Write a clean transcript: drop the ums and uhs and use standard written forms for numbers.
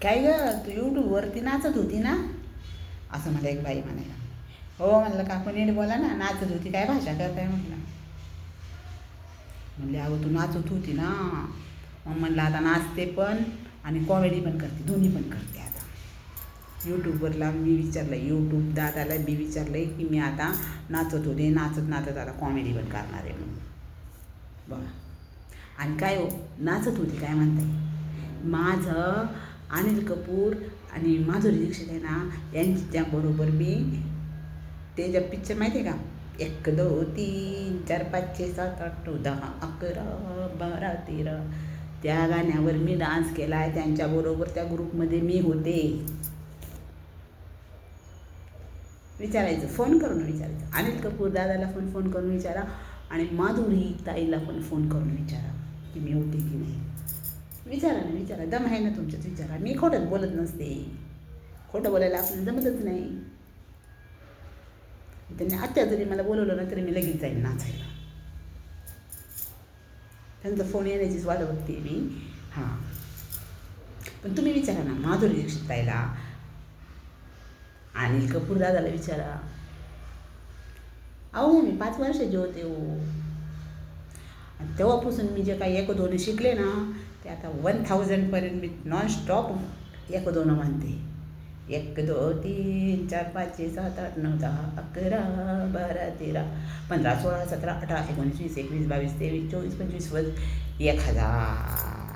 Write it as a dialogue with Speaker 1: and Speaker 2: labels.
Speaker 1: काय गं, तू यूट्यूबवरती नाचत होती ना, असं मला एक बाई म्हणायला. हो म्हणलं, काकू नीट बोला ना, नाचत होती काय भाषा करताय म्हटलं. म्हणले अहो तू नाचत होती ना. मग म्हणलं आता नाचते पण आणि कॉमेडी पण करते, दोन्ही पण करते आता. यूट्यूबवरला मी विचारलं, यूट्यूब दादाला मी विचारलं की मी आता नाचत होते, नाचत नाचत आता कॉमेडी पण करणार आहे म्हणून. बघा. आणि काय हो, नाचत होती काय म्हणताय. माझं अनिल कपूर आणि माधुरी दीक्षित आहे ना, यांच्याबरोबर मी ते ज्या पिक्चर माहिती आहे का, 1 2 3 4 5 6 7 8 9 10 11 12 13, त्या गाण्यावर मी डान्स केला आहे. त्यांच्याबरोबर त्या ग्रुपमध्ये मी होते. विचारायचं, फोन करून विचारायचं. अनिल कपूर दादाला पण फोन करून विचारा आणि माधुरी ताईला पण फोन करून विचारा की मी होते की नाही. विचारा ना, विचारा. दम आहे ना तुमच्यात, विचारा. मी खोटंच बोलत नसते. खोटं बोलायला आपल्याला जमतच नाही. त्यांनी आत्या जरी मला बोलवलं ना तरी मी लगेच जाईन नाचायला. त्यांचा फोन येण्याचीच वाट बघते मी. हां, पण तुम्ही विचारा ना, माधुरी दीक्षित ताईला, अनिल कपूर दादाला विचारा. अहो मी 5 वर्षाचे होते हो. तेव्हापासून मी जे काही 1 2 शिकले ना, ते आता 1000पर्यंत मी नॉनस्टॉप 1 2 म्हणते. 1 2 3 4 5 6 7 8 9 10 11 12 13 15 16 17 18 19 20 21 22 23 24 25 1000.